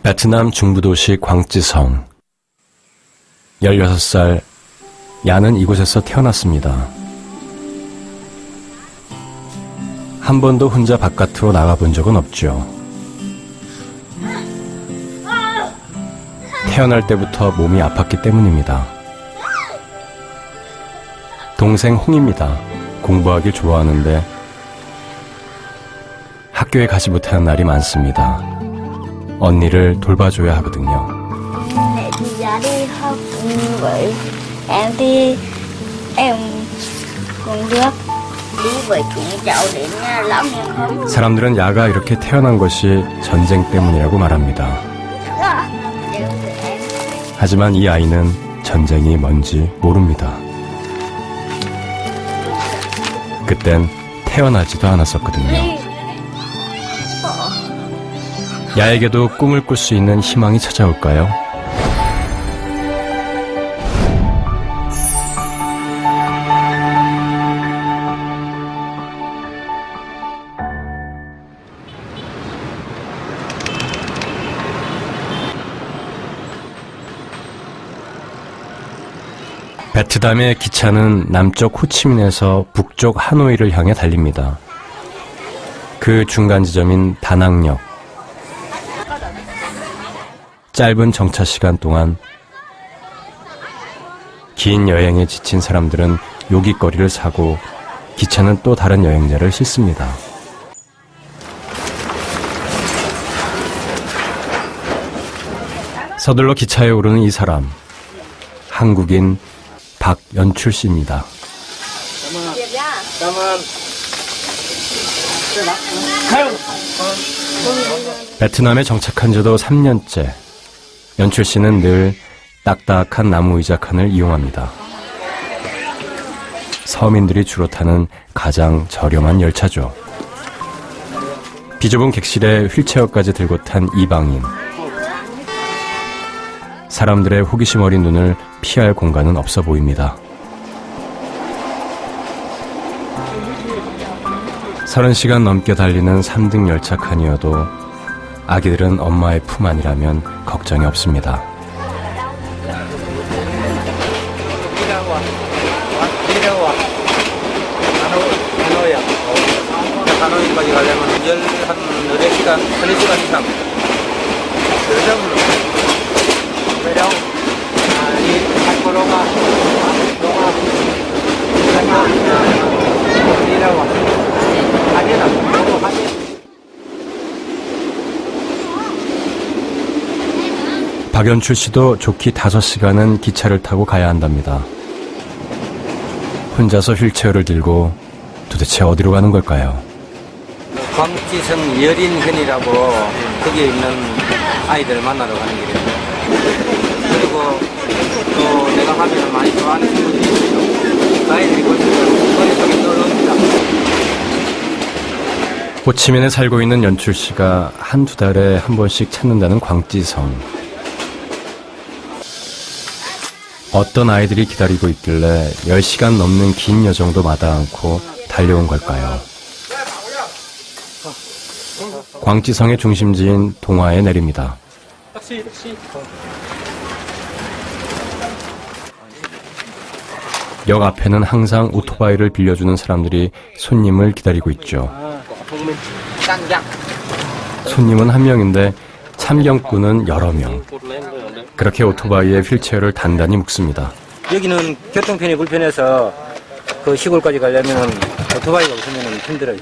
베트남 중부도시 광찌성. 16살, 야는 이곳에서 태어났습니다. 한 번도 혼자 바깥으로 나가본 적은 없죠. 태어날 때부터 몸이 아팠기 때문입니다. 동생 홍입니다. 공부하길 좋아하는데 학교에 가지 못하는 날이 많습니다. 언니를 돌봐줘야 하거든요. Mẹ thì giá đi học với em thì em cũng được đi với chúng cháu đến lắm nhưng không. 사람들은 야가 이렇게 태어난 것이 전쟁 때문이라고 말합니다. 하지만 이 아이는 전쟁이 뭔지 모릅니다. 그땐 태어나지도 않았었거든요. 야에게도 꿈을 꿀 수 있는 희망이 찾아올까요? 베트남의 기차는 남쪽 호치민에서 북쪽 하노이를 향해 달립니다. 그 중간 지점인 다낭역. 짧은 정차 시간 동안 긴 여행에 지친 사람들은 요깃거리를 사고 기차는 또 다른 여행자를 싣습니다. 서둘러 기차에 오르는 이 사람, 한국인 박연출 씨입니다. 베트남에 정착한 지도 3년째. 연출 씨는 늘 딱딱한 나무 의자 칸을 이용합니다. 서민들이 주로 타는 가장 저렴한 열차죠. 비좁은 객실에 휠체어까지 들고 탄 이방인. 사람들의 호기심 어린 눈을 피할 공간은 없어 보입니다. 30시간 넘게 달리는 3등 열차 칸이어도 아기들은 엄마의 품 안이라면 걱정이 없습니다. 하노이까지 가려면 한 4시간, 3시간 이상. 매력, 이 발코로가, 박연출 씨도 좋기 5시간은 기차를 타고 가야 한답니다. 혼자서 휠체어를 들고 도대체 어디로 가는 걸까요? 광찌성 여린현이라고 거기에 있는 아이들 만나러 가는 길이에요. 그리고 또 내가 하면 많이 좋아하는 친구들이 있어요. 아이들이 볼수록 머릿속에 떠오릅니다. 호치민에 살고 있는 연출 씨가 한두 달에 한 번씩 찾는다는 광찌성. 어떤 아이들이 기다리고 있길래 10시간 넘는 긴 여정도 마다 않고 달려온 걸까요? 광찌성의 중심지인 동화에 내립니다. 역 앞에는 항상 오토바이를 빌려주는 사람들이 손님을 기다리고 있죠. 손님은 한 명인데 참견꾼은 여러 명. 그렇게 오토바이에 휠체어를 단단히 묶습니다. 여기는 교통편이 불편해서 그 시골까지 가려면 오토바이가 없으면 힘들어요.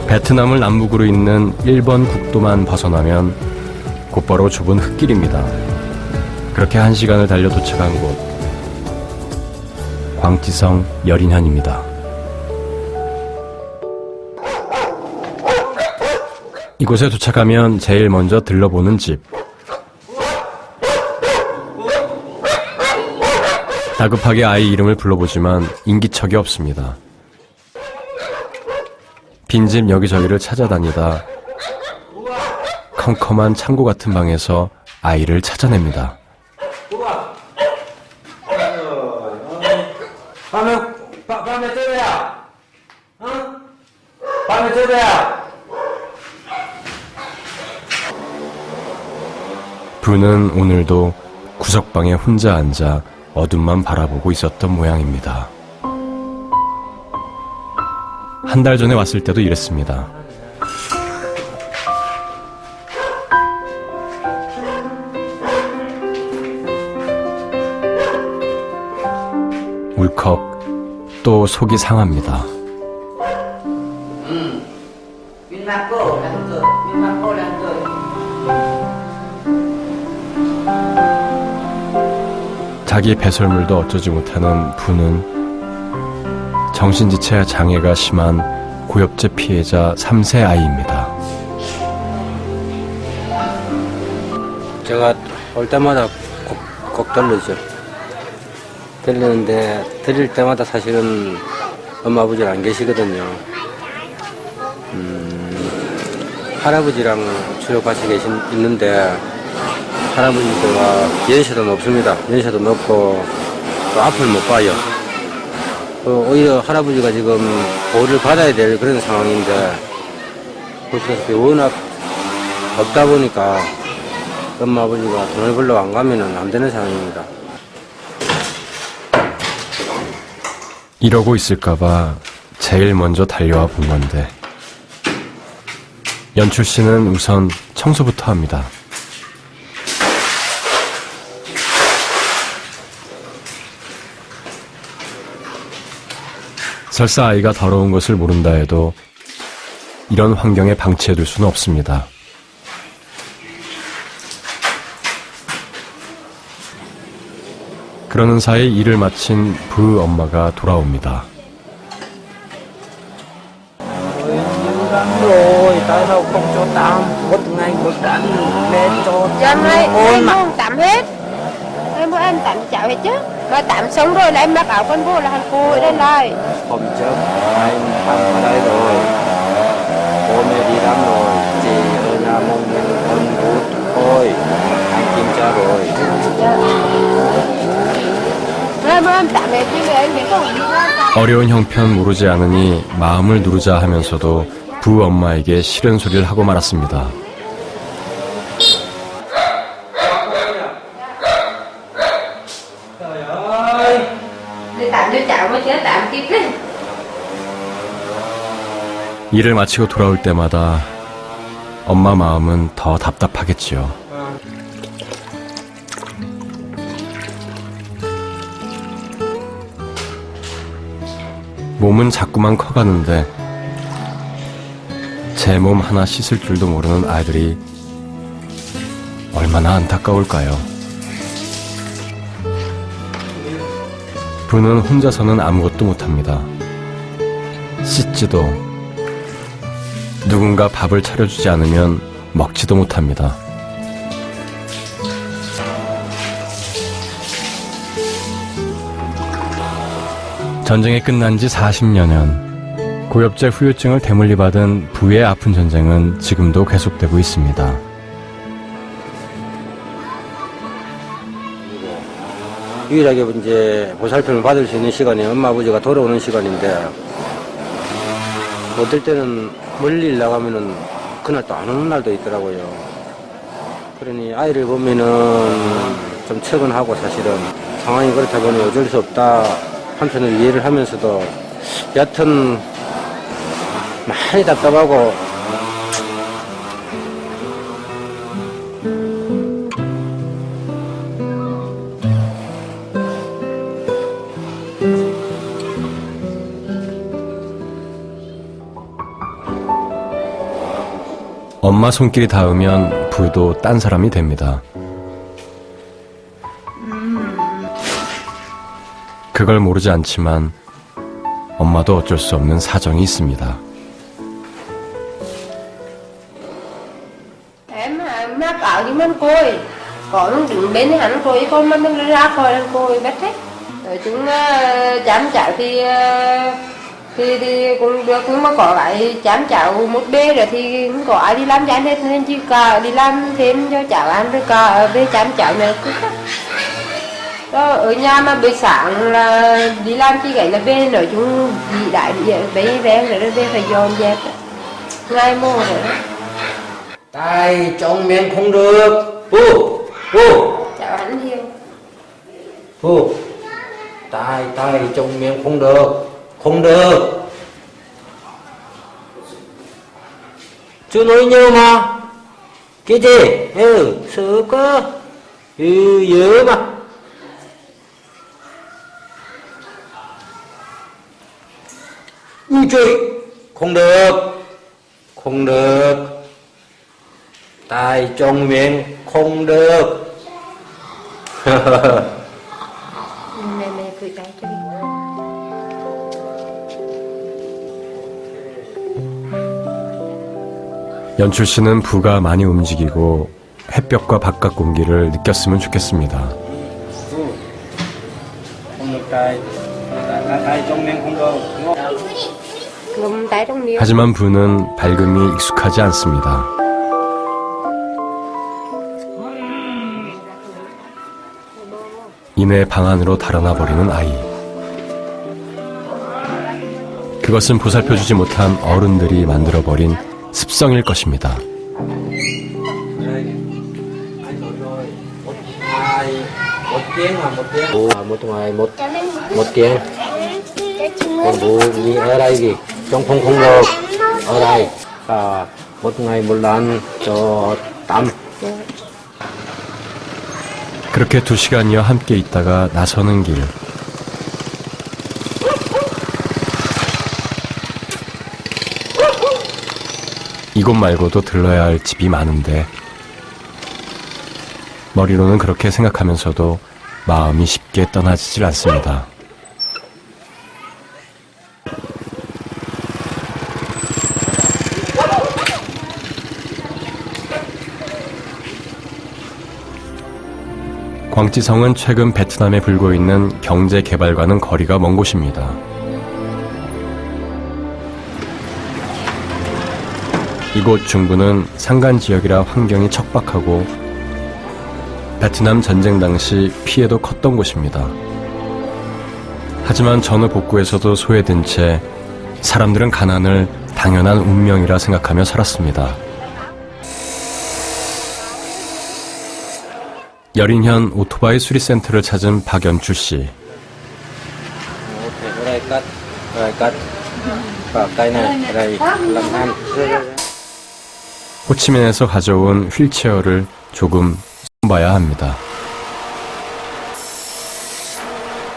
베트남을 남북으로 잇는 1번 국도만 벗어나면 곧바로 좁은 흙길입니다. 그렇게 1시간을 달려 도착한 곳, 광찌성 여린현입니다. 이곳에 도착하면 제일 먼저 들러보는 집. 다급하게 아이 이름을 불러보지만 인기척이 없습니다. 빈집 여기저기를 찾아다니다 컴컴한 창고 같은 방에서 아이를 찾아냅니다. 밤에 저래야? 어? 밤에 저래야? 부는 오늘도 구석방에 혼자 앉아 어둠만 바라보고 있었던 모양입니다. 한 달 전에 왔을 때도 이랬습니다. 울컥 또 속이 상합니다. 자기 배설물도 어쩌지 못하는 부는 정신지체 장애가 심한 고엽제 피해자 3세 아이입니다. 제가 올 때마다 꼭 들르죠. 들리는데 들릴 때마다 사실은 엄마 아버지는 안 계시거든요. 할아버지랑 주로 같이 있는데 할아버지가 연세도 높습니다. 연세도 높고 또 앞을 못 봐요. 오히려 할아버지가 지금 보호를 받아야 될 그런 상황인데 보시다시피 워낙 없다 보니까 엄마 아버지가 돈을 벌러 안 가면은 안 되는 상황입니다. 이러고 있을까봐 제일 먼저 달려와 본 건데 연출 씨는 우선 청소부터 합니다. 설사 아이가 더러운 것을 모른다 해도 이런 환경에 방치해둘 수는 없습니다. 그러는 사이 일을 마친 부 엄마가 돌아옵니다. Rồi, tại sao không cho tạm? Một ngày một cảnh mẹ cho Em ơi, ôi em mà không tắm hết. Em bữa em tắm cháo hết chứ. Mà tắm xong rồi là em mặc áo con vô là hàng cô ở đây này. hôm trước anh thăm ở đây rồi, bố mẹ đi làm rồi, chị ở nhà một mình con út thôi, anh kiểm tra rồi. Em bữa em tắm hết chứ em biết không đi ra. 어려운 형편 모르지 않으니 마음을 누르자 하면서도 부 엄마에게 싫은 소리를 하고 말았습니다. Đi tắm cho cháo mà chứ tắm kịp đấy. 일을 마치고 돌아올 때마다 엄마 마음은 더 답답하겠지요. 몸은 자꾸만 커가는데 제 몸 하나 씻을 줄도 모르는 아이들이 얼마나 안타까울까요? 부는 혼자서는 아무것도 못합니다. 씻지도, 누군가 밥을 차려주지 않으면 먹지도 못합니다. 전쟁이 끝난 지 40여 년. 고엽제 후유증을 대물리 받은 부의 아픈 전쟁은 지금도 계속되고 있습니다. 유일하게 이제 보살핌을 받을 수 있는 시간이 엄마 아버지가 돌아오는 시간인데 어떨 때는 멀리 나가면은 그날 또 안 오는 날도 있더라고요. 그러니 아이를 보면은 좀 측은하고 사실은 상황이 그렇다 보니 어쩔 수 없다 한편으로 이해를 하면서도 여하튼 많이 답답하고 엄마 손길이 닿으면 부도 딴 사람이 됩니다. 그걸 모르지 않지만 엄마도 어쩔 수 없는 사정이 있습니다. Em mặc áo như mình côi. Có nó đứng bên hắn côi, con mình ra khỏi hắn côi bắt hết. Nói chung chám chảo thì cũng được, nhưng mà có cái chám chảo một bê rồi thì không có ai đi làm chán hết, nên chỉ cả đi làm thêm cho chảo ăn rồi cả bê chám chảo này cứ đó. Ở nhà mà buổi sáng là đi làm chỉ cái là về, nói chung đi đại đi bê ven rồi về phải dọn dẹp ngày mô rồi đó. tay trong miệng không được. Bu, Ô, chào anh Hiếu. ô, tai trong miệng không được. Chú nói nhiều mà. Cái gì? Sợ cơ. Dữ mà. Ui trời, không được. Tai trong miệng không được. Mẹ cười tay cho đi. 연출 씨는 부가 많이 움직이고 햇볕과 바깥 공기를 느꼈으면 좋겠습니다. Không được tai trong miệng không được. Ngâm tay trong miệng. 하지만 부는 밝음이 익숙하지 않습니다. 이내 방 안으로 달아나 버리는 아이. 그것은 보살펴주지 못한 어른들이 만들어버린 습성일 것입니다. Một ngày một tiếng. Còn bố đi ở đây gì? Trong không được. Ở đây. Một ngày một lần cho tắm. 그렇게 2시간여 함께 있다가 나서는 길. 이곳 말고도 들러야 할 집이 많은데 머리로는 그렇게 생각하면서도 마음이 쉽게 떠나지질 않습니다. 광지성은 최근 베트남에 불고 있는 경제 개발과는 거리가 먼 곳입니다. 이곳 중부는 산간 지역이라 환경이 척박하고 베트남 전쟁 당시 피해도 컸던 곳입니다. 하지만 전후 복구에서도 소외된 채 사람들은 가난을 당연한 운명이라 생각하며 살았습니다. 여린현 오토바이 수리센터를 찾은 박연출 씨. 호치민에서 가져온 휠체어를 조금 봐야 합니다.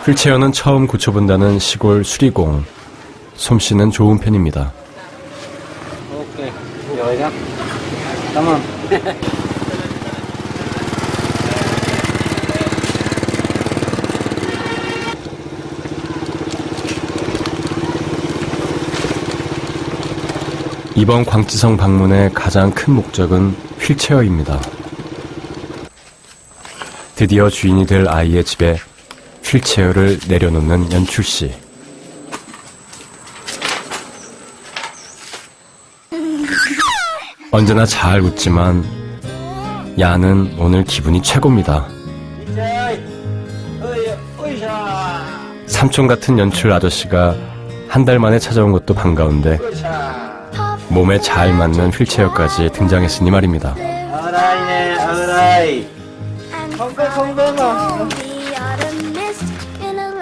휠체어는 처음 고쳐본다는 시골 수리공. 솜씨는 좋은 편입니다. 오케이. 여기가. tamam. 이번 광지성 방문의 가장 큰 목적은 휠체어입니다. 드디어 주인이 될 아이의 집에 휠체어를 내려놓는 연출 씨. 언제나 잘 웃지만 야는 오늘 기분이 최고입니다. 삼촌 같은 연출 아저씨가 한 달 만에 찾아온 것도 반가운데 몸에 잘 맞는 휠체어까지 등장했으니 말입니다.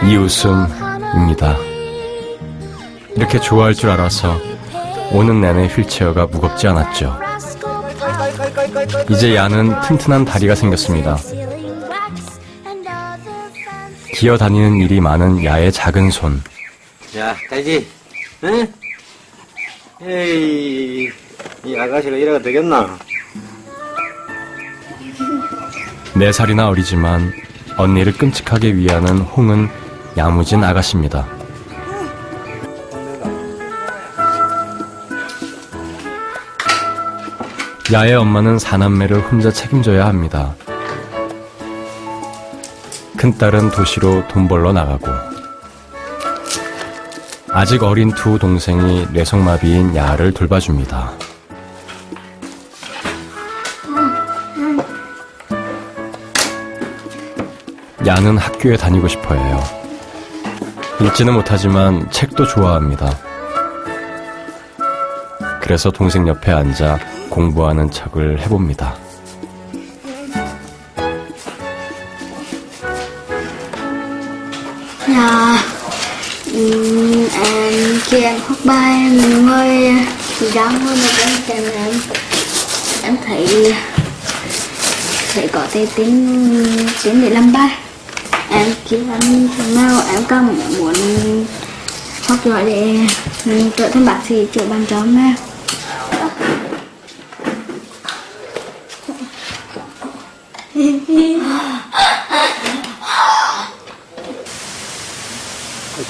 이 웃음입니다. 이렇게 좋아할 줄 알아서 오는 내내 휠체어가 무겁지 않았죠. 이제 야는 튼튼한 다리가 생겼습니다. 기어다니는 일이 많은 야의 작은 손. 야, 되지? 응? 에이, 이 아가씨가 이래가 되겠나? 4살이나 어리지만 언니를 끔찍하게 위하는 홍은 야무진 아가씨입니다. 야의 엄마는 4남매를 혼자 책임져야 합니다. 큰딸은 도시로 돈 벌러 나가고 아직 어린 2 동생이 뇌성마비인 야를 돌봐줍니다. 야는 학교에 다니고 싶어 해요. 읽지는 못하지만 책도 좋아합니다. 그래서 동생 옆에 앉아 공부하는 척을 해봅니다. Khi em học bài em ngồi chỉ đang ngồi một bên xem em thấy có thể tính để làm bài. Em khi em nào em càng muốn học giỏi để trở thành bác sĩ chữa bệnh cho mẹ.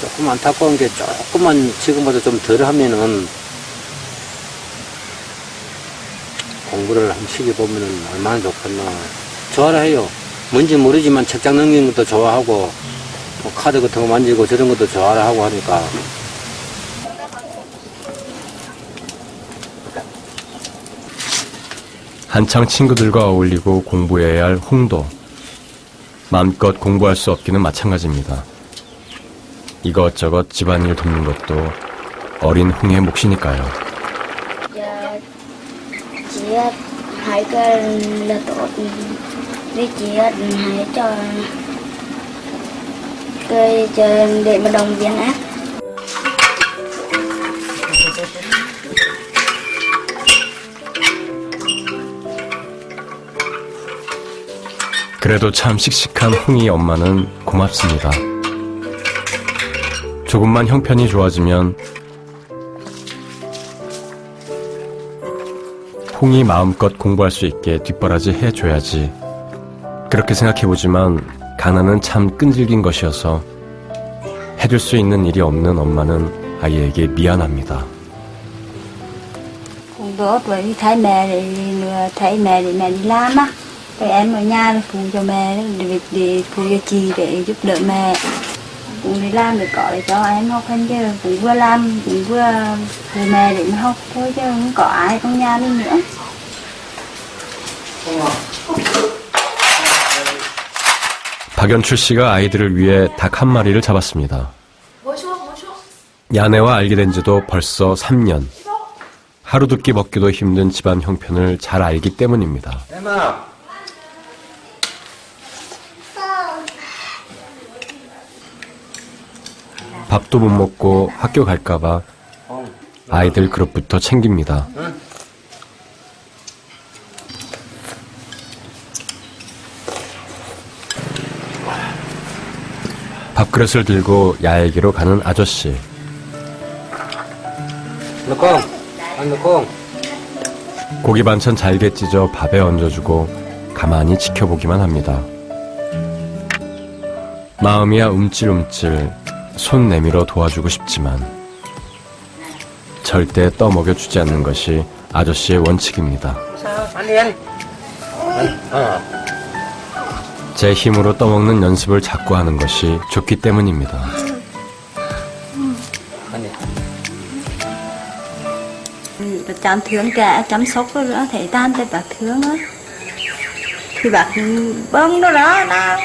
조금 안타까운 게 조금만 지금보다 좀 덜 하면은 공부를 한 시켜보면은 얼마나 좋겠나. 좋아라 해요. 뭔지 모르지만 책장 넘기는 것도 좋아하고 뭐 카드 같은 거 만지고 저런 것도 좋아라 하고 하니까. 한창 친구들과 어울리고 공부해야 할 홍도. 마음껏 공부할 수 없기는 마찬가지입니다. 이것저것 집안일 돕는 것도 어린 홍의 몫이니까요. Chị thấy cái là tốt với chị hãy cho cái để mà động viên ác. 그래도 참 씩씩한 홍이 엄마는 고맙습니다. 조금만 형편이 좋아지면 홍이 마음껏 공부할 수 있게 뒷바라지 해줘야지. 그렇게 생각해보지만 가난은 참 끈질긴 것이어서 해줄 수 있는 일이 없는 엄마는 아이에게 mi안합니다. Cũng tốt bởi thấy mẹ thấy mẹ để mẹ đi làm á, rồi em ở nhà là phụ cho mẹ để phụ cho chị để giúp đỡ mẹ. Cũng đi làm để có để cho em học hành chứ cũng vừa làm cũng vừa phụ mẹ để mà học thôi chứ không có ai trong nhà mình nữa. 박연출 씨가 아이들을 위해 닭 한 마리를 잡았습니다. 야네와 알게 된 지도 벌써 3년. 하루 두 끼 먹기도 힘든 집안 형편을 잘 알기 때문입니다. 엠마. 밥도 못 먹고 학교 갈까봐 아이들 그릇부터 챙깁니다. 밥그릇을 들고 야외기로 가는 아저씨. 넣고, 안 넣고. 고기 반찬 잘게 찢어 밥에 얹어주고 가만히 지켜보기만 합니다. 마음이야 움찔움찔 손 내밀어 도와주고 싶지만 절대 떠먹여주지 않는 것이 아저씨의 원칙입니다. 제 힘으로 떠먹는 연습을 자꾸 하는 것이 좋기 때문입니다. Chăm thương cả chăm sóc rồi đó thể tan thì bác thương á thì bác bưng nó đó nó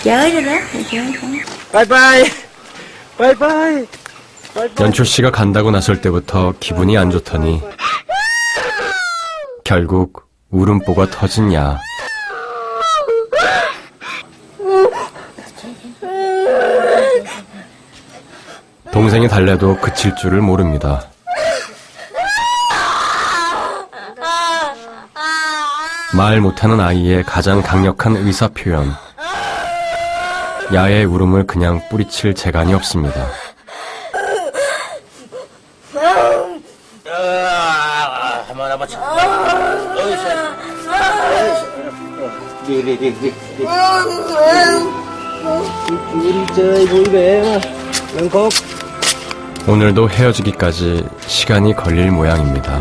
chơi rồi đó chơi 바이바이. 바이바이. 연출 씨가 간다고 나설 때부터 기분이 안 좋더니 결국 울음보가 터진 야. 동생이 달래도 그칠 줄을 모릅니다. 말 못하는 아이의 가장 강력한 의사표현. 야의 울음을 그냥 뿌리칠 재간이 없습니다. 오늘도 헤어지기까지 시간이 걸릴 모양입니다.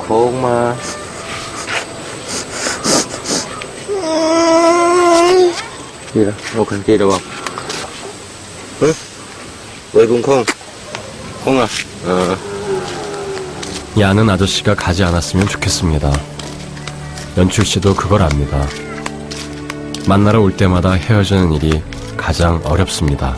고마. Đi đâu cần đi đâu không? 왜 콩? 콩아. 야는 아저씨가 가지 않았으면 좋겠습니다. 연출 씨도 그걸 압니다. 만나러 올 때마다 헤어지는 일이 가장 어렵습니다.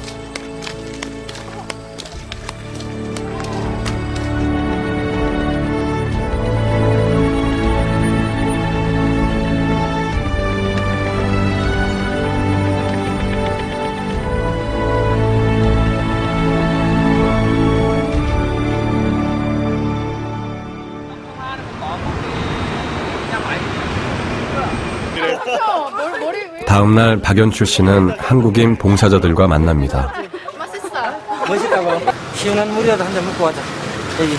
다음날 박연출 씨는 한국인 봉사자들과 만납니다. 멋있다고. 시원한 물이라도 한 잔 먹고 가자. 여기.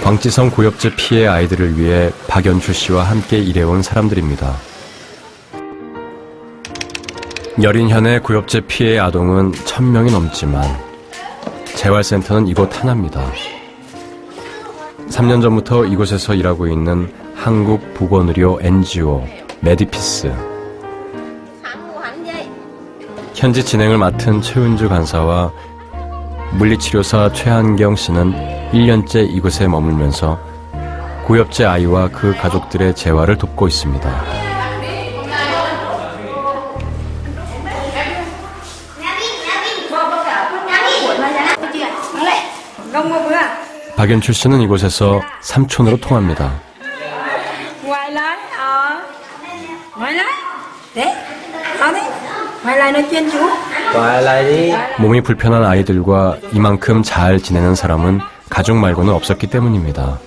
광지성 고엽제 피해 아이들을 위해 박연출 씨와 함께 일해온 사람들입니다. 여린현의 고엽제 피해 아동은 1000명이 넘지만 재활센터는 이곳 하나입니다. 3년 전부터 이곳에서 일하고 있는 한국보건의료 NGO 메디피스. 현지 진행을 맡은 최은주 간사와 물리치료사 최한경 씨는 1년째 이곳에 머물면서 고엽제 아이와 그 가족들의 재활을 돕고 있습니다. 박연출 씨는 이곳에서 삼촌으로 통합니다. Ngoài lại, ngoài lại. Đấy, ở đấy. Ngoài lại nói chuyện chú. 몸이 불편한 아이들과 이만큼 잘 지내는 사람은 가족 말고는 없었기 때문입니다.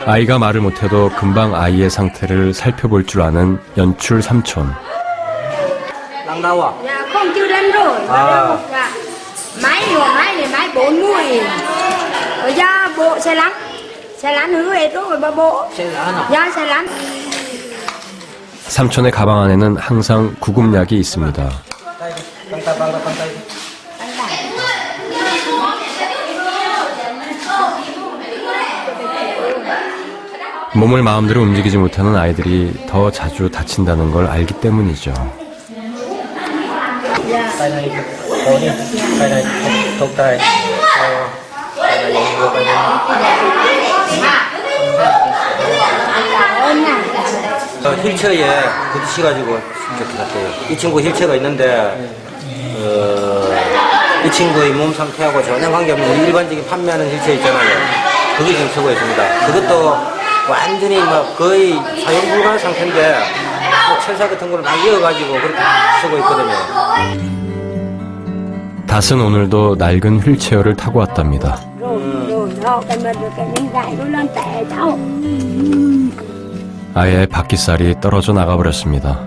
아이가 말을 못해도 금방 아이의 상태를 살펴볼 줄 아는 연출 삼촌. Đang đau à? Dạ không chưa lên rồi. À. Dạ. Máy này máy 40. Ở ra bộ xe lăn hứa hết rồi bà bộ. Xe lăn à? Dạ xe lăn. 삼촌의 가방 안에는 항상 구급약이 있습니다. Băng tay. 몸을 마음대로 움직이지 못하는 아이들이 더 자주 다친다는 걸 알기 때문이죠. Tay này, có đi. Tay này, thốc tay. Tay này, vừa tay này. 휠체어에 부딪혀가지고 이렇게 갔대요. 이 친구 휠체어가 있는데 이 친구의 몸 상태하고 전혀 관계없는 일반적인 판매하는 휠체어 있잖아요. 그게 지금 쓰고 있습니다. 그것도 완전히 막 거의 사용 불가한 상태인데 뭐 철사 같은 걸 막 이어가지고 그렇게 쓰고 있거든요. 닷은 오늘도 낡은 휠체어를 타고 왔답니다. Cái mệt rồi cái miếng gãi nó lên tệ cháu. 아예 바퀴살이 떨어져 나가버렸습니다.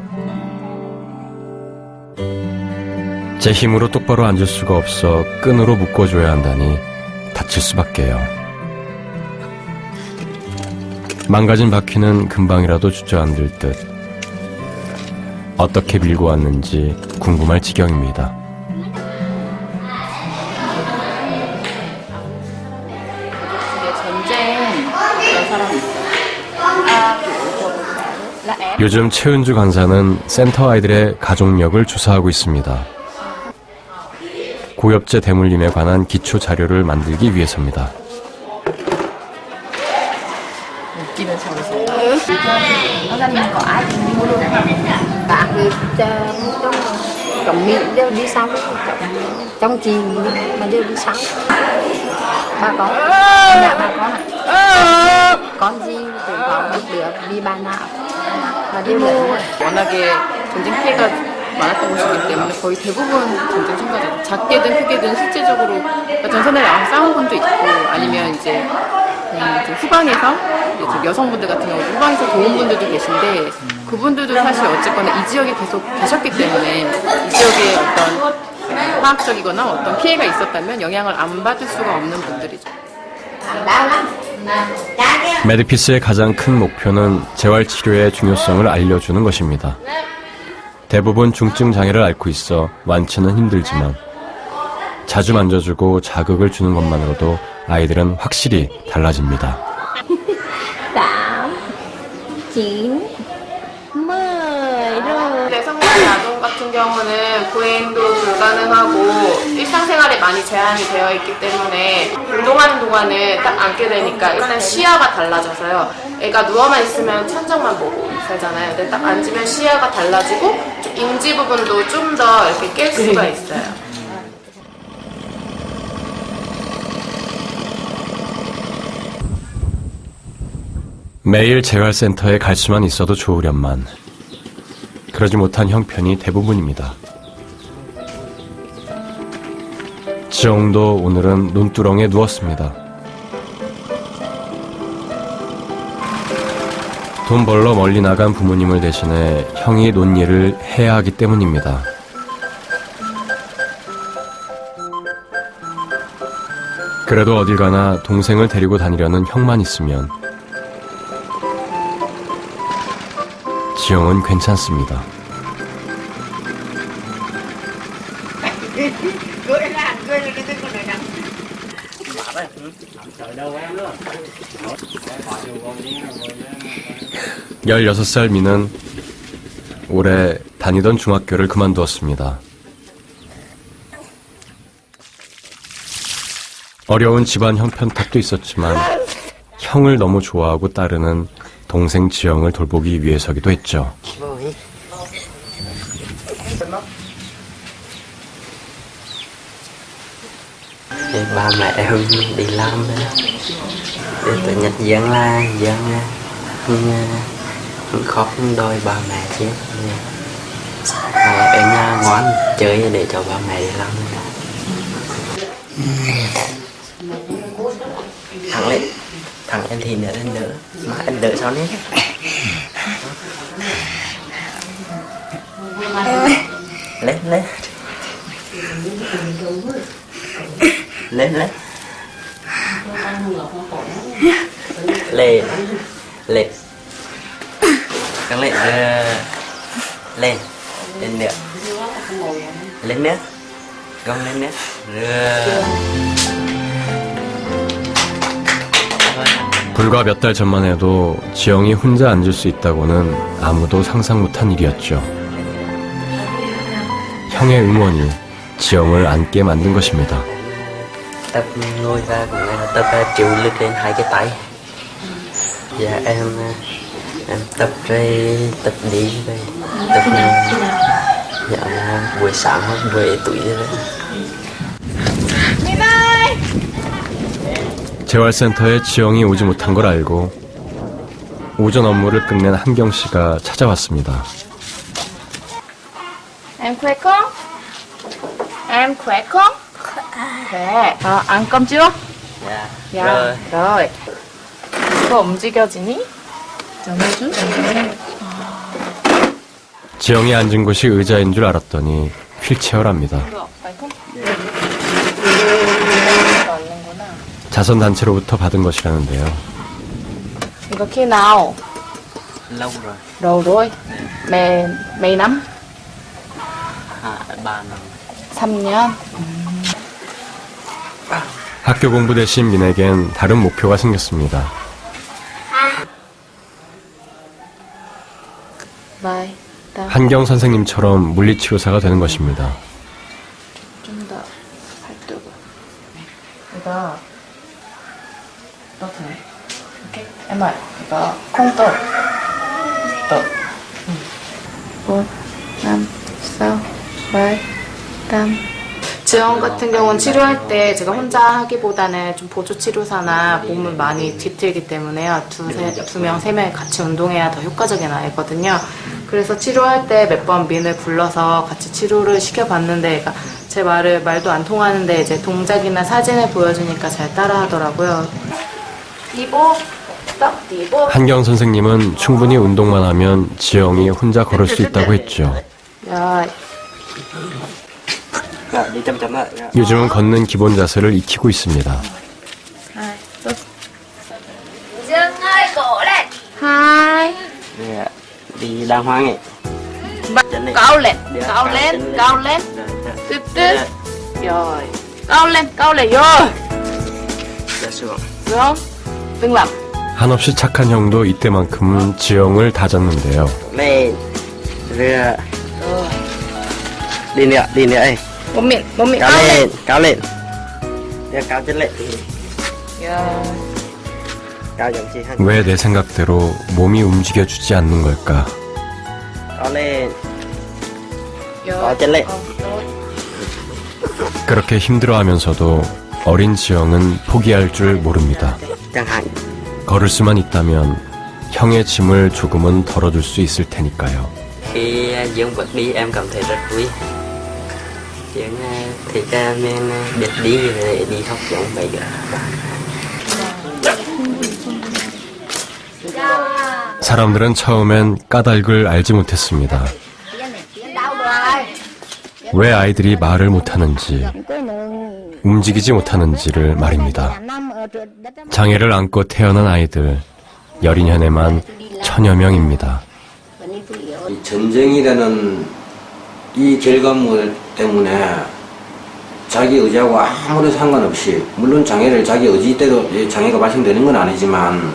제 힘으로 똑바로 앉을 수가 없어 끈으로 묶어줘야 한다니 다칠 수밖에요. 망가진 바퀴는 금방이라도 주저앉을 듯. 어떻게 밀고 왔는지 궁금할 지경입니다. 요즘 최은주 간사는 센터 아이들의 가족력을 조사하고 있습니다. 고엽제 대물림에 관한 기초 자료를 만들기 위해서입니다. Có ai cũng mua luôn. Bà cứ chồng miệng đều đi sau, trong chị mà đều đi sau. Bà có, nhà bà có hả? Con gì cũng có một đứa đi bà nào mà đi mua. 워낙에 전쟁 피해가 많았던 곳이기 때문에 거의 대부분 전쟁 참가자, 작게든 크게든 실제적으로 전선에 나와서 싸운 분도 있고 아니면 이제 후방에서 이제 여성분들 같은 경우 후방에서 도운 분들도 계신데 그분들도 사실 어쨌거나 이 지역에 계속 계셨기 때문에 이 지역에 어떤 화학적이거나 어떤 피해가 있었다면 영향을 안 받을 수가 없는 분들이죠. 메디피스의 가장 큰 목표는 재활치료의 중요성을 알려주는 것입니다. 대부분 중증 장애를 앓고 있어 완치는 힘들지만 자주 만져주고 자극을 주는 것만으로도 아이들은 확실히 달라집니다. 9, 10 rồi. 성장기 아동 같은 경우는 보행도 불가능하고 일상생활에 많이 제한이 되어 있기 때문에 운동하는 동안에 딱 앉게 되니까 일단은 시야가 달라져서요. 애가 누워만 있으면 천장만 보고 살잖아요. 근데 딱 앉으면 시야가 달라지고 좀 인지 부분도 좀 더 이렇게 깰 수가 있어요. 매일 재활센터에 갈 수만 있어도 좋으련만 그러지 못한 형편이 대부분입니다. 지영도 오늘은 논두렁에 누웠습니다. 돈 벌러 멀리 나간 부모님을 대신해 형이 논일을 해야 하기 때문입니다. 그래도 어딜 가나 동생을 데리고 다니려는 형만 있으면 지영은 괜찮습니다. 열여섯 살 미는 올해 다니던 중학교를 그만두었습니다. 어려운 집안 형편탓도 있었지만 형을 너무 좋아하고 따르는 동생 지영을 돌보기 위해서기도 했죠. Thì ba mẹ em đi làm để từ Nhật Giang la Giang khó đôi ba mẹ chứ ở nhà ngoan chơi để cho ba mẹ đi làm. Thằng lên thằng em thì nữa lên nữa mà anh đợi sao đấy lên lên lên lên lên lên căng lên lên lên nữa lên nữa gong lên nữa 불과 몇 달 전만 해도 지영이 혼자 앉을 수 있다고는 아무도 상상 못한 일이었죠. 형의 응원이 지영을 앉게 만든 것입니다. tập ngồi ra cũng là tập chịu lực lên hai cái tay. Dạ em tập rồi tập đi rồi tập dạ buổi sáng hoặc buổi tối rồi. 재활센터에 지영이 오지 못한 걸 알고 오전 업무를 끝낸 한경 씨가 찾아왔습니다. Em khỏe không? Em khỏe không? Khỏe. ăn cơm chưa? Dạ. Dạ. Rồi. rồi. 이거 움직여지니? 전해줘? 지영이 앉은 곳이 의자인 줄 알았더니 휠체어랍니다. 앉는구나. 자선단체로부터 받은 것이라는데요. 이거 khi nào? Lâu rồi. Lâu rồi. Mấy năm? 3 năm. 3년. 학교 공부 대신 민에겐 다른 목표가 생겼습니다. Bye. 한경 선생님처럼 물리치료사가 되는 것입니다. 좀 더 활동을. 이거 넣어도 돼? 이렇게? em ơi, 이거 콩떡. 떡. 4, 5, 6, 7, 8. 지영 같은 경우는 치료할 때 제가 혼자 하기보다는 좀 보조치료사나 몸을 많이 뒤틀기 때문에요. 두 명, 세 명이 같이 운동해야 더 효과적인 아이거든요. 그래서 치료할 때 몇 번 민을 불러서 같이 치료를 시켜봤는데 제 말도 안 통하는데 이제 동작이나 사진을 보여주니까 잘 따라하더라고요. 한경 선생님은 충분히 운동만 하면 지영이 혼자 걸을 수 있다고 했죠. 야, Đi chậm chậm lại. 요즘은 걷는 기본 자세를 익히고 있습니다. Dương ơi, cổ lên. 하이. Dạ. Đi đàng hoàng ấy. Chân này. Cao lên, Đi cao lên, chân cao lên. Rồi, rồi. Tiếp tiếp. Rồi. Cao lên, rồi. Dạ xuống. xuống. Đừng làm. 한없이 착한 형도 이때만큼은 지영을 다졌는데요. Lên. Rồi. Đi nữa ấy. 몸 밑, Cao lên, cao lên. Đưa cao chân lên. 야. Cao giống chị Hân. 왜 내 생각대로 몸이 움직여주지 않는 걸까? Cao lên. 야. Cao chân lên. 그렇게 힘들어하면서도 어린 지영은 포기할 줄 모릅니다. Chẳng hạn. 걸을 수만 있다면 형의 짐을 조금은 덜어줄 수 있을 테니까요. Khi Dương bật đi em cảm thấy rất vui. Dương thì cha mình biết đi để đi học giống vậy cả. 사람들은 처음엔 까닭을 알지 못했습니다. 왜 아이들이 말을 못하는지, 움직이지 못하는지를 말입니다. 장애를 안고 태어난 아이들, 여린현에만 1000여 명입니다. 이 전쟁이라는 이 결과물 때문에 자기 의지하고 아무런 상관없이, 물론 장애를 자기 의지대로 장애가 발생되는 건 아니지만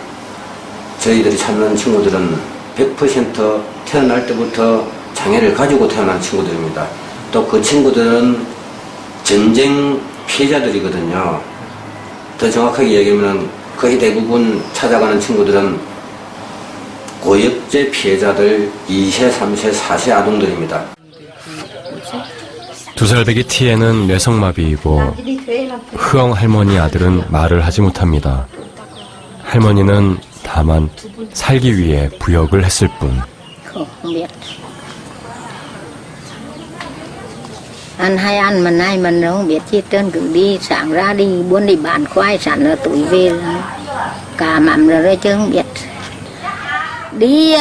저희들이 찾는 친구들은 100% 태어날 때부터 장애를 가지고 태어난 친구들입니다. 또 그 친구들은 전쟁 피해자들이거든요. 더 정확하게 얘기하면 거의 대부분 찾아가는 친구들은 고엽제 피해자들 2세, 3세, 4세 아동들입니다. 2살배기 티에는 뇌성마비이고 흐엉 할머니 아들은 말을 하지 못합니다. 할머니는 다만 살기 위해 부역을 했을 뿐. Ăn hay ăn mà nay mình không biết chi trơn cứ đi sáng ra đi buôn đi bán khoai sẵn ở tuổi về là cả mắm rồi chứ không biết đi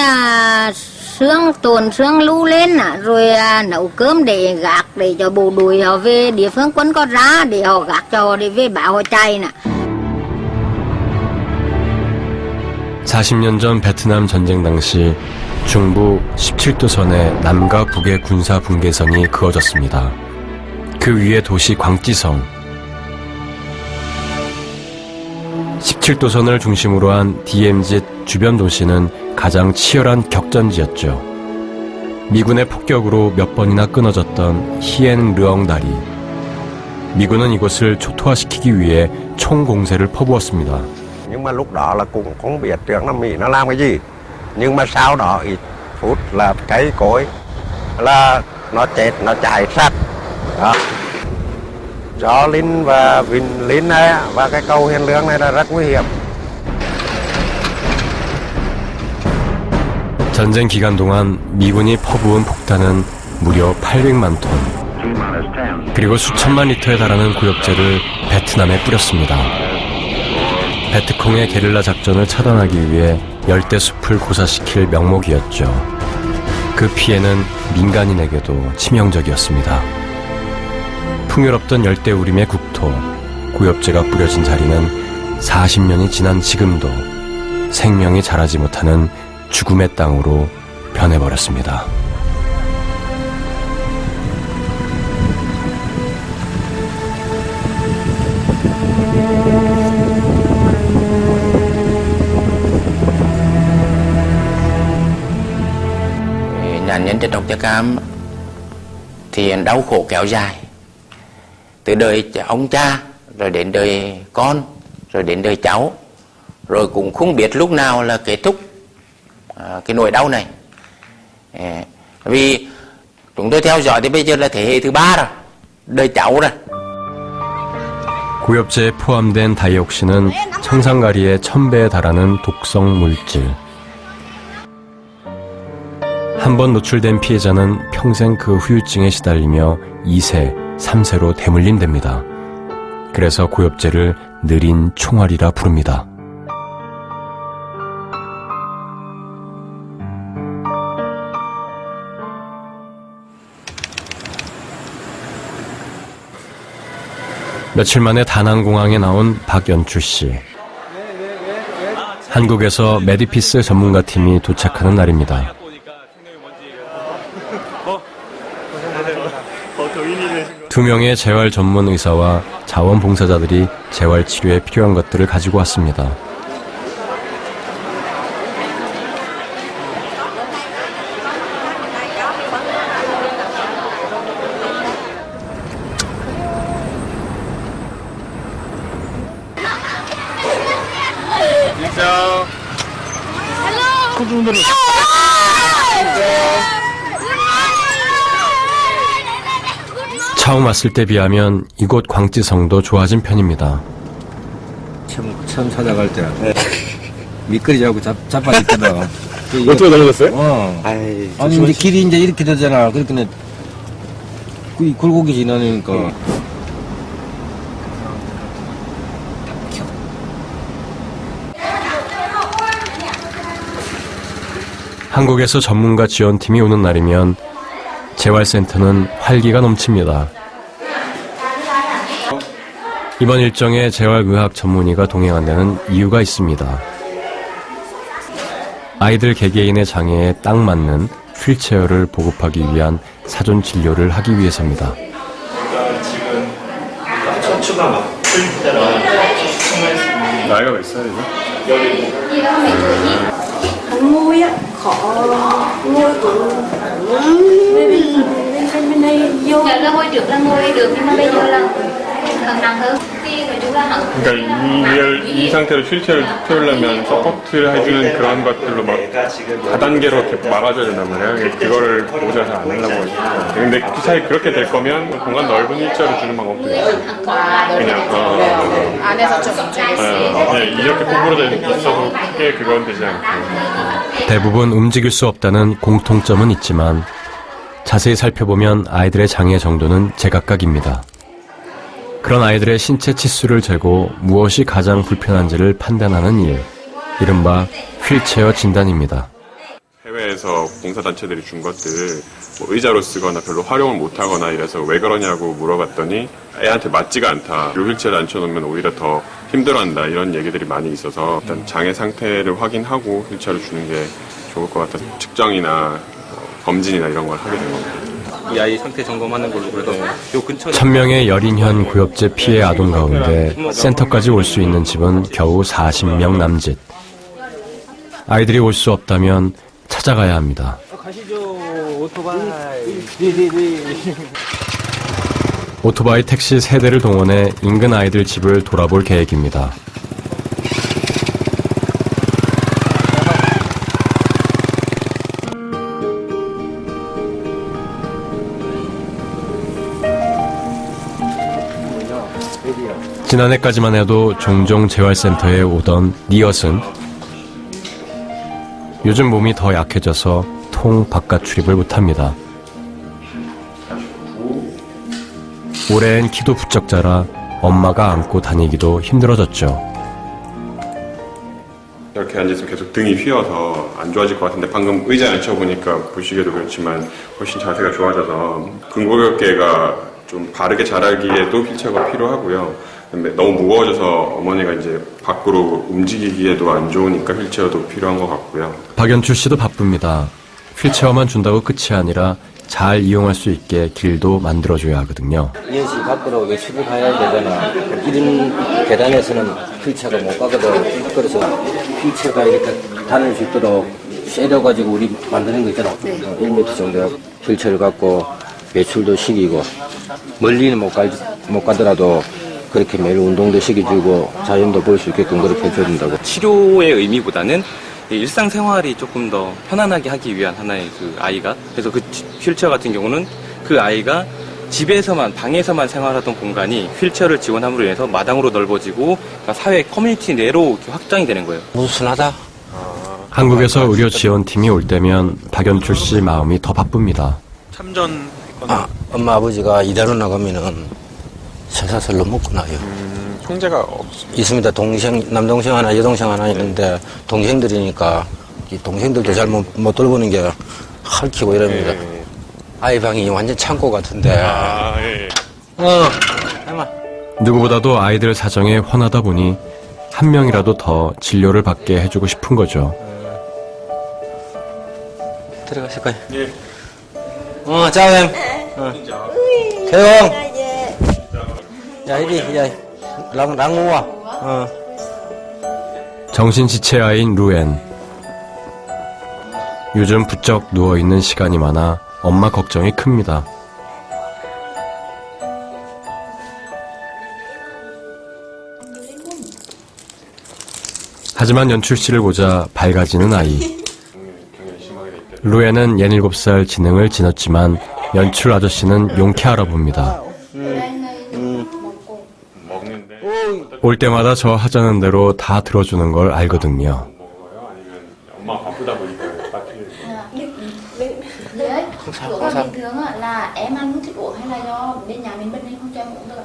sương tuần sương lũ lên rồi nấu cơm để gác để cho bộ đội họ về địa phương quân có ra để họ gác cho họ để về bảo họ chạy nè. 40년 전 베트남 전쟁 당시 중부 17도선의 남과 북의 군사 분계선이 그어졌습니다. 그 위에 도시 광찌성. 17도선을 중심으로 한 DMZ 주변 도시는 가장 치열한 격전지였죠. 미군의 폭격으로 몇 번이나 끊어졌던 히엔 르엉 다리. 미군은 이곳을 초토화시키기 위해 총공세를 퍼부었습니다. Nhưng mà lúc đó là cũng không biết trước nó Mỹ nó làm cái gì. Nhưng mà sau đó ít phút là cây cối là nó chết, nó chạy sạch. Đó. Gió Linh và Vinh Linh này và cái cầu Hiền Lương này là rất nguy hiểm. 전쟁 기간 동안 미군이 퍼부은 폭탄은 무려 800만 톤. 그리고 수천만 리터에 달하는 고엽제를 베트남에 뿌렸습니다. 베트콩의 게릴라 작전을 차단하기 위해 열대 숲을 고사시킬 명목이었죠. 그 피해는 민간인에게도 치명적이었습니다. 풍요롭던 열대우림의 국토, 고엽제가 뿌려진 자리는 40년이 지난 지금도 생명이 자라지 못하는 죽음의 땅으로 변해버렸습니다. Nạn nhân chất độc da cam thì đau khổ kéo dài từ đời ông cha rồi đến đời con rồi đến đời cháu, rồi cũng không biết lúc nào là kết thúc cái nỗi đau này. Vì chúng tôi theo dõi thì bây giờ là thế hệ thứ 3 rồi, đời cháu rồi. 고엽제에 포함된 다이옥신은 청산가리의 1000배에 달하는 독성 물질. 한 번 노출된 피해자는 평생 그 후유증에 시달리며 2세, 3세로 대물림됩니다. 그래서 고엽제를 느린 총알이라 부릅니다. 며칠 만에 다낭공항에 나온 박연추 씨. 한국에서 메디피스 전문가팀이 도착하는 날입니다. 두 명의 재활 전문 의사와 자원봉사자들이 재활 치료에 필요한 것들을 가지고 왔습니다. 처음 왔을 때 비하면 이곳 광찌성도 좋아진 편입니다. 처음 찾아갈 때 미끄러지 자고 자빠졌거든. 어떻게 달라졌어요? 아니 이제 길이 이제 이렇게 되잖아. 그러니까 그 굴곡이 지나니까. 한국에서 전문가 지원팀이 오는 날이면 재활센터는 활기가 넘칩니다. 이번 일정에 재활의학 전문의가 동행한다는 이유가 있습니다. 아이들 개개인의 장애에 딱 맞는 휠체어를 보급하기 위한 사전 진료를 하기 위해서입니다. 나이가 몇 살이죠? Ngôi á, khó ngôi tủ bên đây vô. Giờ là ngôi trước là ngôi được nhưng mà bây giờ là càng nặng hơn. Thì nói chung là hẳn. 그러니까 이 상태로 휠체어를 태우려면 서포트를 해주는 그런 것들로 막 다단계로 이렇게 막아줘야 된단 말이에요. 그거를 보호자가 잘 안 하려고 하죠. 근데 그 사이 그렇게 될 거면 공간 넓은 휠체어를 주는 방법도 있어요. 그냥 안에서 좀 움직일 이렇게 구부러져 있어도 크게 그건 되지 않고. 대부분 움직일 수 없다는 공통점은 있지만 자세히 살펴보면 아이들의 장애 정도는 제각각입니다. 그런 아이들의 신체 치수를 재고 무엇이 가장 불편한지를 판단하는 일, 이른바 휠체어 진단입니다. 해외에서 봉사단체들이 준 것들을 뭐 의자로 쓰거나 별로 활용을 못하거나 이래서 왜 그러냐고 물어봤더니 애한테 맞지가 않다. 휠체어를 앉혀놓으면 오히려 더 힘들어한다. 이런 얘기들이 많이 있어서 일단 장애 상태를 확인하고 휠체어를 주는 게 좋을 것 같아서 측정이나 검진이나 이런 걸 하게 된 겁니다. 이 아이 상태 점검하는 걸로 그래서 요 근처 1000명의 열인현 구역제 피해 아동 가운데 센터까지 올 수 있는 집은 겨우 40명 남짓. 아이들이 올 수 없다면 찾아가야 합니다. 가시죠, 오토바이. 오토바이 택시 3대를 동원해 인근 아이들 집을 돌아볼 계획입니다. 지난해까지만 해도 종종 재활센터에 오던 니엇은 요즘 몸이 더 약해져서 통 바깥 출입을 못합니다. 올해엔 키도 부쩍 자라 엄마가 안고 다니기도 힘들어졌죠. 이렇게 앉아있으면 계속 등이 휘어서 안 좋아질 것 같은데 방금 의자에 앉혀보니까 보시기에도 그렇지만 훨씬 자세가 좋아져서 근골격계가 좀 바르게 자라기에도 휠체어가 필요하고요. 너무 무거워져서 어머니가 이제 밖으로 움직이기에도 안 좋으니까 휠체어도 필요한 것 같고요. 박연출 씨도 바쁩니다. 휠체어만 준다고 끝이 아니라 잘 이용할 수 있게 길도 만들어줘야 하거든요. 이현 씨 밖으로 외출을 가야 되잖아. 이런 계단에서는 휠체어가 못 가거든. 그래서 휠체어가 이렇게 다닐 수 있도록 세려가지고 우리 만드는 거 있잖아. 1m 정도 휠체어를 갖고 외출도 시키고 멀리는 못 가더라도 그렇게 매일 운동도 시켜주고 자연도 볼 수 있게끔 그렇게 해줘야 된다고. 치료의 의미보다는 일상생활이 조금 더 편안하게 하기 위한 하나의 그 아이가, 그래서 그 휠체어 같은 경우는 그 아이가 집에서만 방에서만 생활하던 공간이 휠체어를 지원함으로 인해서 마당으로 넓어지고 그러니까 사회 커뮤니티 내로 이렇게 확장이 되는 거예요. 무순하다. 한국에서 의료 지원팀이 올 때면 박연출 씨 마음이 더 바쁩니다. 참전했거나 엄마 아버지가 일하러 나가면은 설사설로 먹고 나요. 형제가 있습니다. 남동생 하나, 여동생 하나 있는데 동생들이니까 이 동생들도 잘 못 돌보는 게 핥히고 이럽니다. 아이 방이 완전 창고 같은데. 해마. 누구보다도 아이들 사정에 훤하다 보니 한 명이라도 더 진료를 받게 해주고 싶은 거죠. 들어가실 거예요. 예. 짜엠. 개용. 야, 이리, 야, 랑우와. 정신지체아인 루엔. 요즘 부쩍 누워있는 시간이 많아 엄마 걱정이 큽니다. 하지만 연출 씨를 보자 밝아지는 아이. 루엔은 17살 지능을 지녔지만 연출 아저씨는 용케 알아봅니다. 올 때마다 저 하자는 대로 다 들어주는 걸 알거든요. 엄마 바쁘다 보니까 Chỗ bình thường là em ăn thức uống hay là do bên nhà mình bên đây không cho em uống được.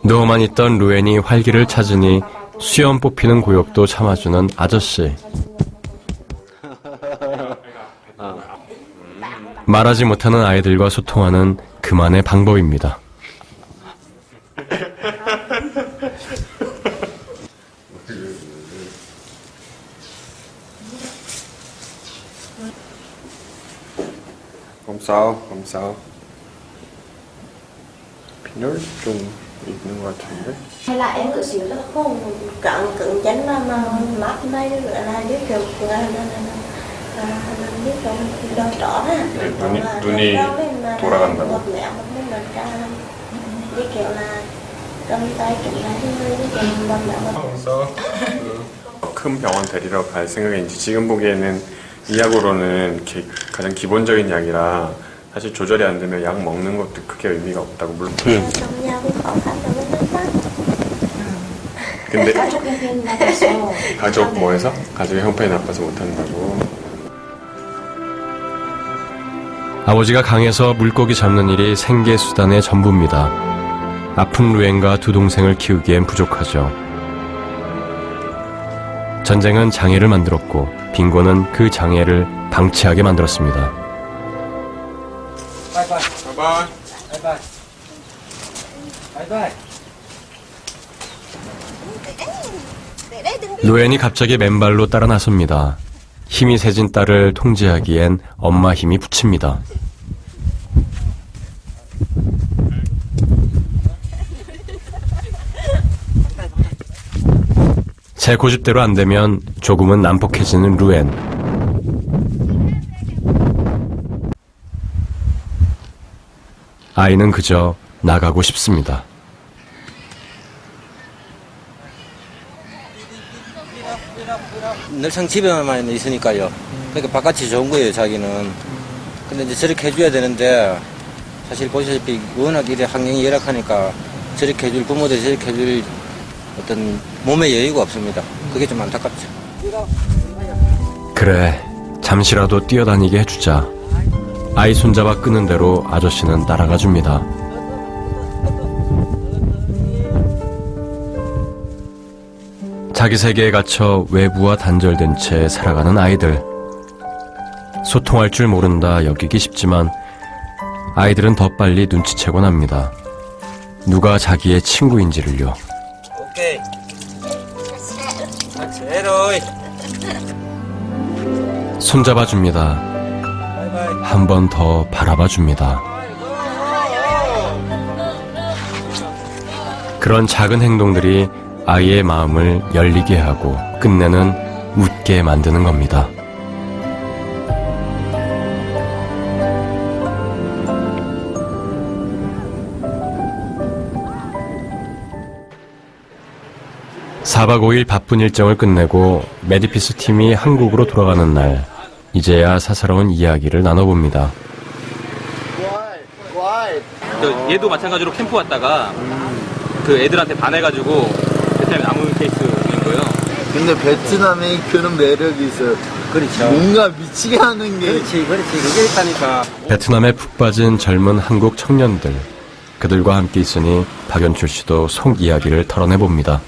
누워만 있던 루엔이 활기를 찾으니 수염 뽑히는 구역도 참아주는 아저씨. 말하지 못하는 아이들과 소통하는 그만의 방법입니다. Không sao, không sao. 빈혈 좀 있는 것 같은데. Hay là em cứ xíu là không cứng chắn mà mát đây nữa là biết kiểu biết kiểu đau trỏ ha. 눈이 돌아간다고. Biết kiểu là cầm tay kiểu là hơi kiểu bầm 그래서 큰 병원 데리러 갈 생각인지 지금 보기에는 이 약으로는 이렇게 가장 기본적인 약이라 사실 조절이 안 되면 약 먹는 것도 크게 의미가 없다고 물론. 근데 가족 뭐해서? 가족의 형편이 나빠서 못한다고. 아버지가 강에서 물고기 잡는 일이 생계 수단의 전부입니다. 아픈 루엔과 두 동생을 키우기엔 부족하죠. 전쟁은 장애를 만들었고 빙고는 그 장애를 방치하게 만들었습니다. 바이바이. 바이바이. 루엔이 갑자기 맨발로 따라 나섭니다. 힘이 세진 딸을 통제하기엔 엄마 힘이 붙입니다. 제 고집대로 안 되면 조금은 난폭해지는 루엔. 아이는 그저 나가고 싶습니다. 늘상 집에만 있으니까요. 그러니까 바깥이 좋은 거예요, 자기는. 근데 이제 저렇게 해줘야 되는데, 사실 보시다시피 워낙 이래 환경이 열악하니까 저렇게 해줄 부모들이 저렇게 해줄 어떤 몸의 여유가 없습니다. 그게 좀 안타깝죠. 그래, 잠시라도 뛰어다니게 해주자. 아이 손잡아 끄는 대로 아저씨는 따라가 줍니다. 자기 세계에 갇혀 외부와 단절된 채 살아가는 아이들. 소통할 줄 모른다 여기기 쉽지만 아이들은 더 빨리 눈치채곤 합니다. 누가 자기의 친구인지를요. 오케이. 제로이. 손잡아 줍니다. 한 번 더 바라봐 줍니다. 그런 작은 행동들이 아이의 마음을 열리게 하고 끝내는 웃게 만드는 겁니다. (4박 5일) 바쁜 일정을 끝내고 메디피스 팀이 한국으로 돌아가는 날, 이제야 사사로운 이야기를 나눠봅니다. 얘도 마찬가지로 캠프 왔다가 그 애들한테 반해가지고 베트남에 남은 케이스인 거예요. 근데 베트남에 그런 매력이 있어요. 그렇죠. 뭔가 미치게 하는 게. 그렇지. 그게 있다니까. 베트남에 푹 빠진 젊은 한국 청년들, 그들과 함께 있으니 박연출 씨도 속 이야기를 털어내봅니다.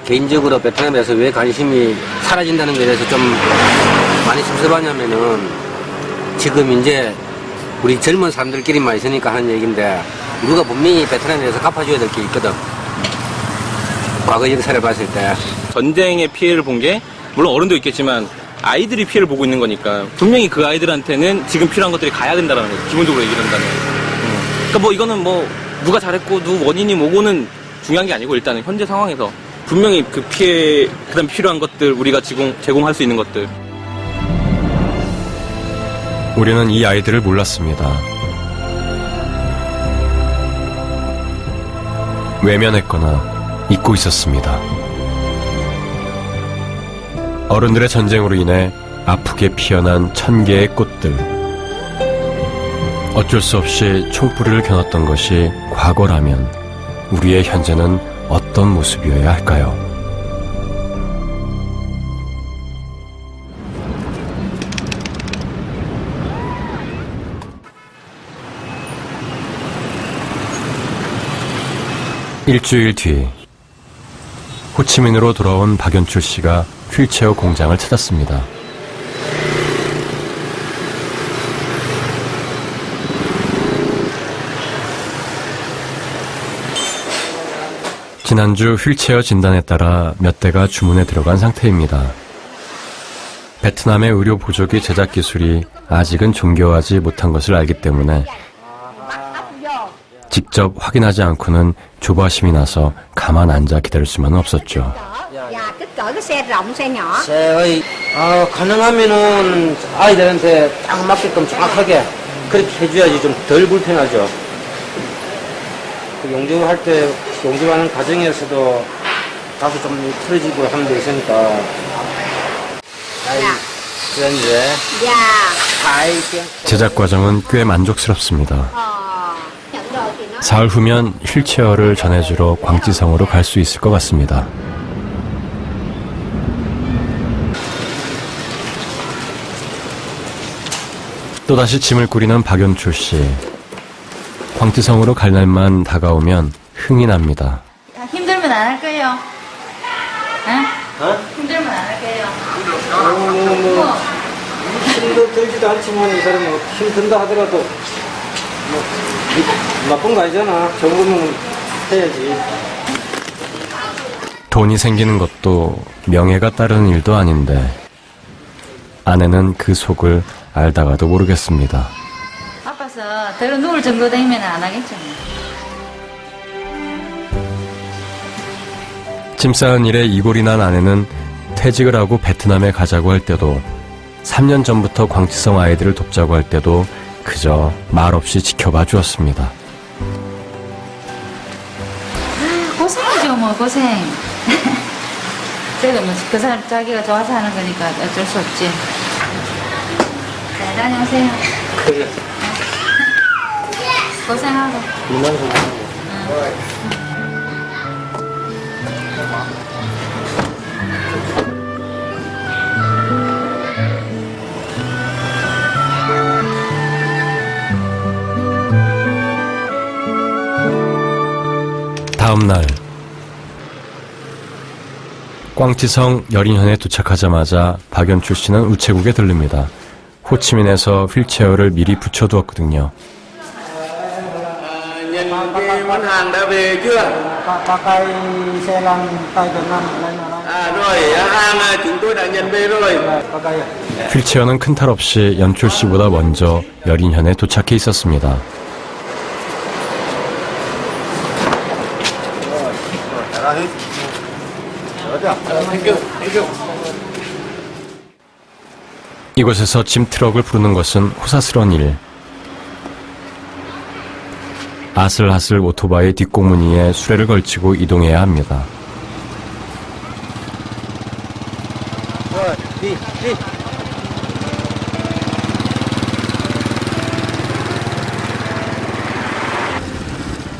개인적으로 베트남에서 왜 관심이 사라진다는 것에 대해서 좀 많이 씁쓸하냐면은 지금 이제 우리 젊은 사람들끼리만 있으니까 하는 얘기인데 누가 분명히 베트남에 대해서 갚아줘야 될 게 있거든. 과거 역사를 봤을 때. 전쟁의 피해를 본 게 물론 어른도 있겠지만 아이들이 피해를 보고 있는 거니까 분명히 그 아이들한테는 지금 필요한 것들이 가야 된다는 거죠. 기본적으로 얘기를 한다면. 그러니까 뭐 이거는 뭐 누가 잘했고 누구 원인이 뭐고는 중요한 게 아니고 일단은 현재 상황에서 분명히 그 피해, 그다음 필요한 것들 우리가 제공할 수 있는 것들. 우리는 이 아이들을 몰랐습니다. 외면했거나 잊고 있었습니다. 어른들의 전쟁으로 인해 아프게 피어난 1000개의 꽃들. 어쩔 수 없이 총뿌리를 겨눴던 것이 과거라면 우리의 현재는 어떤 모습이어야 할까요? 일주일 뒤 호치민으로 돌아온 박연출 씨가 휠체어 공장을 찾았습니다. 지난주 휠체어 진단에 따라 몇 대가 주문에 들어간 상태입니다. 베트남의 의료 보조기 제작 기술이 아직은 정교하지 못한 것을 알기 때문에 직접 확인하지 않고는 조바심이 나서 가만 앉아 기다릴 수만은 없었죠. 가능하면은 아이들한테 딱 맞게끔 정확하게 그렇게 해줘야지 좀 덜 불편하죠. 용접할 때 용접하는 과정에서도 다소 좀 틀어지고 하는 데 있으니까. 제작 과정은 꽤 만족스럽습니다. 사흘 후면 휠체어를 전해주러 광지성으로 갈 수 있을 것 같습니다. 또다시 짐을 꾸리는 박연출 씨. 광지성으로 갈 날만 다가오면 흥이 납니다. 힘들면 안 할 거예요. 힘들면 안 할 거예요. 힘도 들지도 않지만 이 사람이 힘든다 하더라도 나쁜 거 아니잖아. 좋은 거면 해야지. 돈이 생기는 것도 명예가 따르는 일도 아닌데 아내는 그 속을 알다가도 모르겠습니다. 아파서 들어 누울 정도 되면 안 하겠죠. 짐 싸는 일에 이골이 난 아내는 퇴직을 하고 베트남에 가자고 할 때도 3년 전부터 광지성 아이들을 돕자고 할 때도 그저 말없이 지켜봐 주었습니다. 고생이죠 뭐 고생. 그래도 뭐 그 사람 자기가 좋아서 하는 거니까 어쩔 수 없지. 잘 다녀오세요. 그래. 고생하고. 이만 고생하고. 다음 날 꽝치성 여린현에 도착하자마자 박연출 씨는 우체국에 들릅니다. 호치민에서 휠체어를 미리 붙여두었거든요. Món hàng đã về chưa? Rồi, hàng chúng tôi đã nhận về rồi. 휠체어는 큰 탈 없이 연출 씨보다 먼저 여린현에 도착해 있었습니다. 이곳에서 짐 트럭을 부르는 것은 호사스러운 일. 아슬아슬 오토바이 뒷공무니에 수레를 걸치고 이동해야 합니다.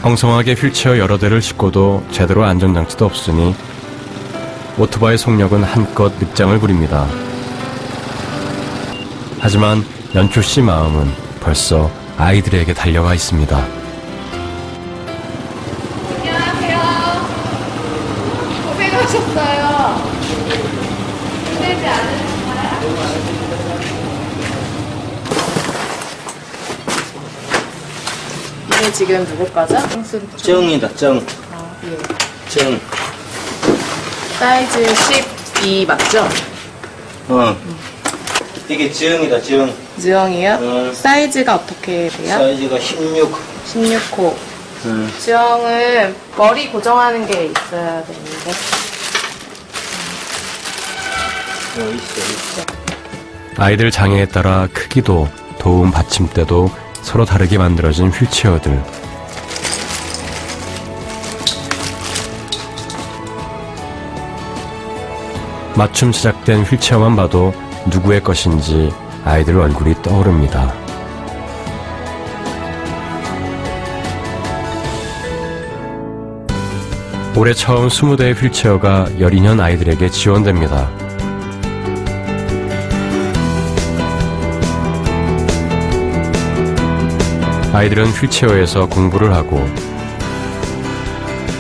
엉성하게 휠체어 여러 대를 싣고도 제대로 안전장치도 없으니 오토바이 속력은 한껏 늑장을 부립니다. 하지만 연출 씨 마음은 벌써 아이들에게 달려가 있습니다. 안녕하세요. 고생하셨어요. 힘들지 않으셨나요? 이게 지금 누구 거죠? 정이다, 정. 예. 정. 사이즈 12 맞죠? 이게 정이다, 정. 주영이요? 사이즈가 어떻게 돼요? 사이즈가 16. 16호. 주영은 머리 고정하는 게 있어야 되는데. 있어. 아이들 장애에 따라 크기도 도움 받침대도 서로 다르게 만들어진 휠체어들. 맞춤 제작된 휠체어만 봐도 누구의 것인지 아이들 얼굴이 떠오릅니다. 올해 처음 20대의 휠체어가 여린현 아이들에게 지원됩니다. 아이들은 휠체어에서 공부를 하고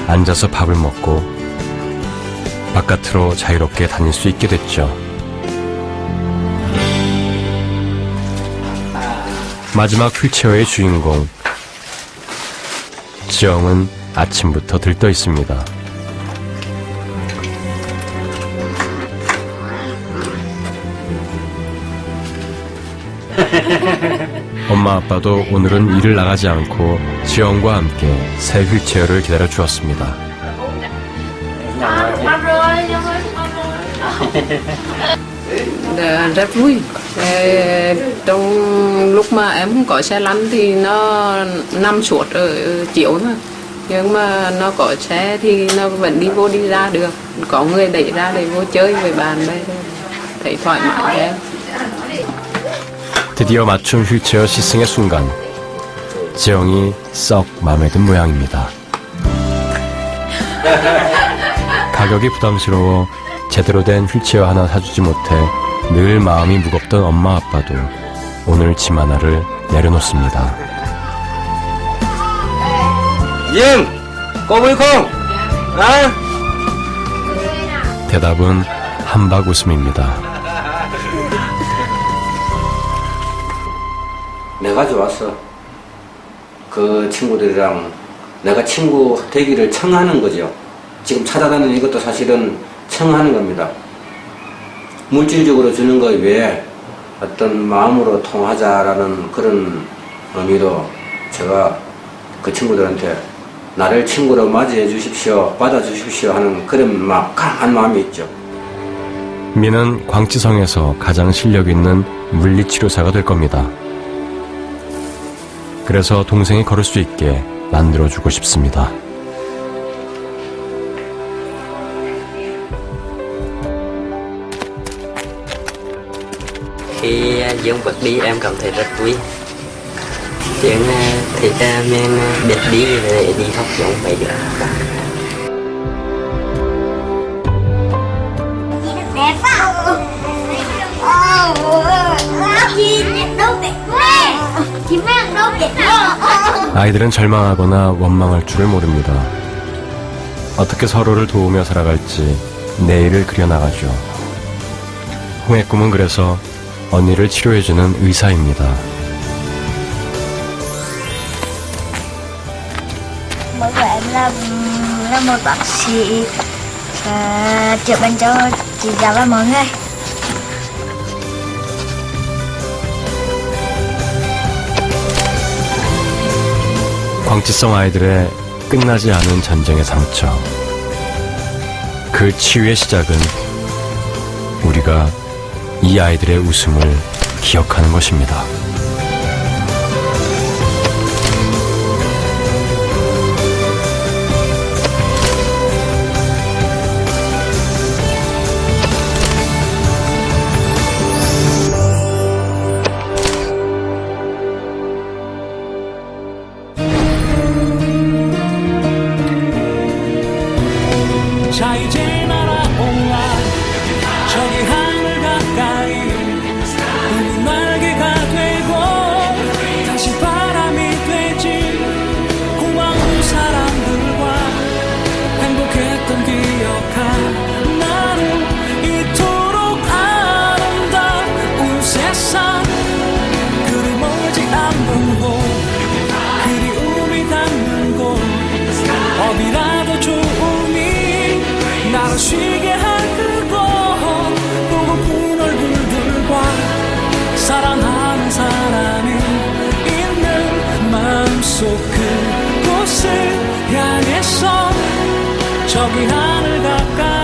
앉아서 밥을 먹고 바깥으로 자유롭게 다닐 수 있게 됐죠. 마지막 휠체어의 주인공 지영은 아침부터 들떠 있습니다. 엄마 아빠도 오늘은 일을 나가지 않고 지영과 함께 새 휠체어를 기다려 주었습니다. Rất vui. Trong lúc mà em không có xe lăn thì nó nằm suốt ở chiếu mà. Nhưng mà nó có xe thì nó vẫn đi vô đi ra được. Có người đẩy ra để vô chơi với bạn bè. Thấy thoải mái cho em. 드디어 맞춤 휠체어 시승의 순간, 지영이 썩 마음에 든 모양입니다. 가격이 부담스러워 제대로 된 휠체어 하나 사주지 못해 늘 마음이 무겁던 엄마 아빠도 오늘 짐 하나를 내려놓습니다. Dương, có vui không? À? 대답은 한박 웃음입니다. 내가 좋았어. 그 친구들이랑 내가 친구 되기를 청하는 거죠. 지금 찾아다니는 이것도 사실은 청하는 겁니다. 물질적으로 주는 것 외에 어떤 마음으로 통하자라는 그런 의미로 제가 그 친구들한테 나를 친구로 맞이해 주십시오, 받아 주십시오 하는 그런 막 강한 마음이 있죠. 미는 광치성에서 가장 실력 있는 물리치료사가 될 겁니다. 그래서 동생이 걸을 수 있게 만들어주고 싶습니다. Khi Dương bước đi em cảm thấy rất vui. Dương thì mình biết đi để đi học giống vậy được. Đẹp không? đâu đẹp quá. 김혜영 đâu đẹp quá. 아이들은 절망하거나 원망할 줄을 모릅니다. 어떻게 서로를 도우며 살아갈지 내일을 그려나가죠. 홍의 꿈은 그래서 언니를 치료해주는 의사입니다. Mỗi của em là một bác sĩ chữa bệnh cho chị giáo và mọi người. 광치성 아이들의 끝나지 않은 전쟁의 상처. 그 치유의 시작은 우리가 이 아이들의 웃음을 기억하는 것입니다. 자 이제 날아올라 저기 하늘 가까이 꿈이 날개가 되고 다시 바람이 되지 고마운 사람들과 행복했던 기억한 나는 이토록 아름다운 세상 그리 멀지 않는 곳 그리움이 닿는 곳 어디라도 좋음이 나를 쉬게 할 그곳 보고픈 얼굴들과 사랑하는 사람이 있는 마음속 그곳을 향해서 저기 하늘 가까이